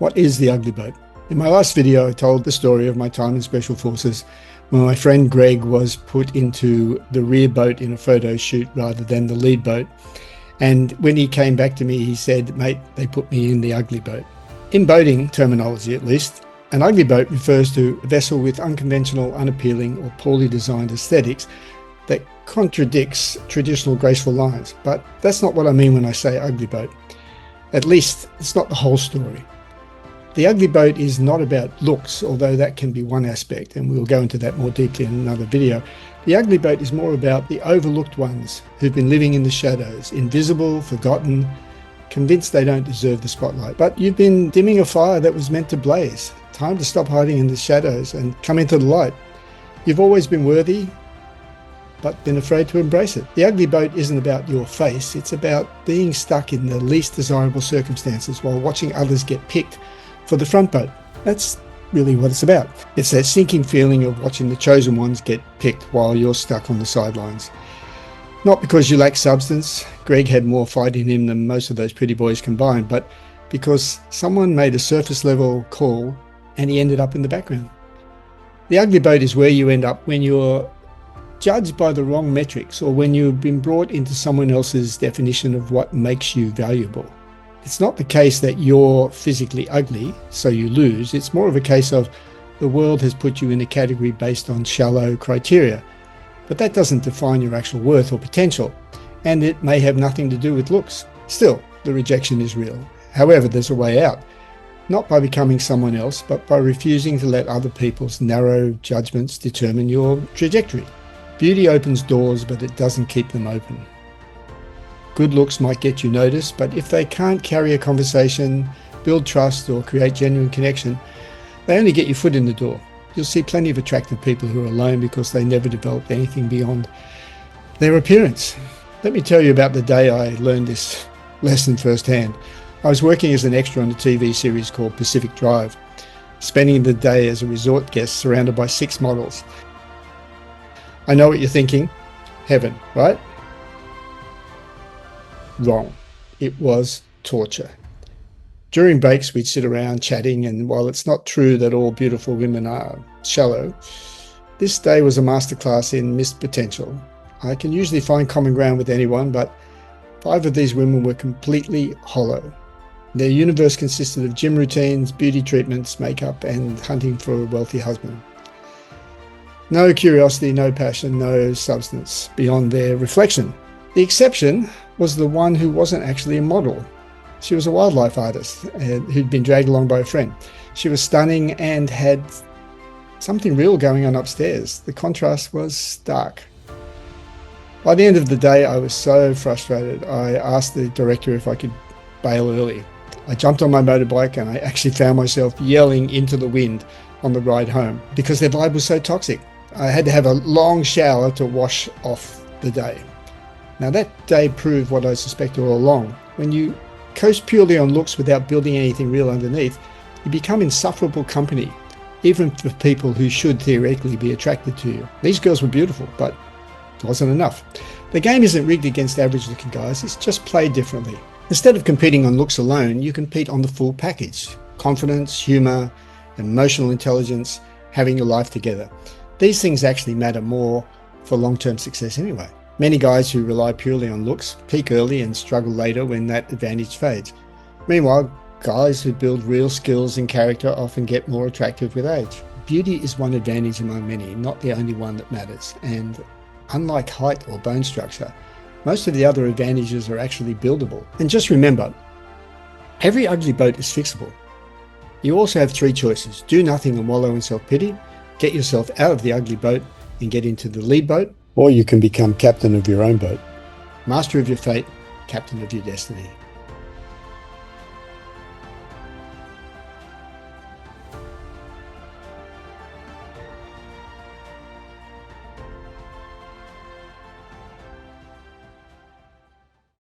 What is the ugly boat? In my last video, I told the story of my time in Special Forces when my friend Greg was put into the rear boat in a photo shoot rather than the lead boat. And when he came back to me, he said, "Mate, they put me in the ugly boat." In boating terminology, at least, an ugly boat refers to a vessel with unconventional, unappealing, or poorly designed aesthetics that contradicts traditional graceful lines. But that's not what I mean when I say ugly boat. At least, it's not the whole story. The ugly boat is not about looks, although that can be one aspect, and we'll go into that more deeply in another video. The ugly boat is more about the overlooked ones who've been living in the shadows, invisible, forgotten, convinced they don't deserve the spotlight. But you've been dimming a fire that was meant to blaze. Time to stop hiding in the shadows and come into the light. You've always been worthy, but been afraid to embrace it. The ugly boat isn't about your face, it's about being stuck in the least desirable circumstances while watching others get picked for the front boat. That's really what it's about. It's that sinking feeling of watching the chosen ones get picked while you're stuck on the sidelines. Not because you lack substance, Greg had more fight in him than most of those pretty boys combined, but because someone made a surface level call and he ended up in the background. The ugly boat is where you end up when you're judged by the wrong metrics or when you've been brought into someone else's definition of what makes you valuable. It's not the case that you're physically ugly, so you lose. It's more of a case of the world has put you in a category based on shallow criteria. But that doesn't define your actual worth or potential, and it may have nothing to do with looks. Still, the rejection is real. However, there's a way out. Not by becoming someone else, but by refusing to let other people's narrow judgments determine your trajectory. Beauty opens doors, but it doesn't keep them open. Good looks might get you noticed, but if they can't carry a conversation, build trust, or create genuine connection, they only get your foot in the door. You'll see plenty of attractive people who are alone because they never developed anything beyond their appearance. Let me tell you about the day I learned this lesson firsthand. I was working as an extra on a TV series called Pacific Drive, spending the day as a resort guest surrounded by 6 models. I know what you're thinking. Heaven, right? Wrong. It was torture. During breaks, we'd sit around chatting, and while it's not true that all beautiful women are shallow, this day was a masterclass in missed potential. I can usually find common ground with anyone, but 5 of these women were completely hollow. Their universe consisted of gym routines, beauty treatments, makeup, and hunting for a wealthy husband. No curiosity, no passion, no substance beyond their reflection. The exception was the one who wasn't actually a model. She was a wildlife artist who'd been dragged along by a friend. She was stunning and had something real going on upstairs. The contrast was stark. By the end of the day, I was so frustrated, I asked the director if I could bail early. I jumped on my motorbike and I actually found myself yelling into the wind on the ride home because their vibe was so toxic. I had to have a long shower to wash off the day. Now that day proved what I suspected all along. When you coast purely on looks without building anything real underneath, you become insufferable company, even for people who should theoretically be attracted to you. These girls were beautiful, but it wasn't enough. The game isn't rigged against average looking guys, it's just played differently. Instead of competing on looks alone, you compete on the full package. Confidence, humor, emotional intelligence, having your life together. These things actually matter more for long-term success anyway. Many guys who rely purely on looks peak early and struggle later when that advantage fades. Meanwhile, guys who build real skills and character often get more attractive with age. Beauty is one advantage among many, not the only one that matters. And unlike height or bone structure, most of the other advantages are actually buildable. And just remember, every ugly boat is fixable. You also have 3 choices. Do nothing and wallow in self-pity, get yourself out of the ugly boat and get into the lead boat, or you can become captain of your own boat. Master of your fate, captain of your destiny.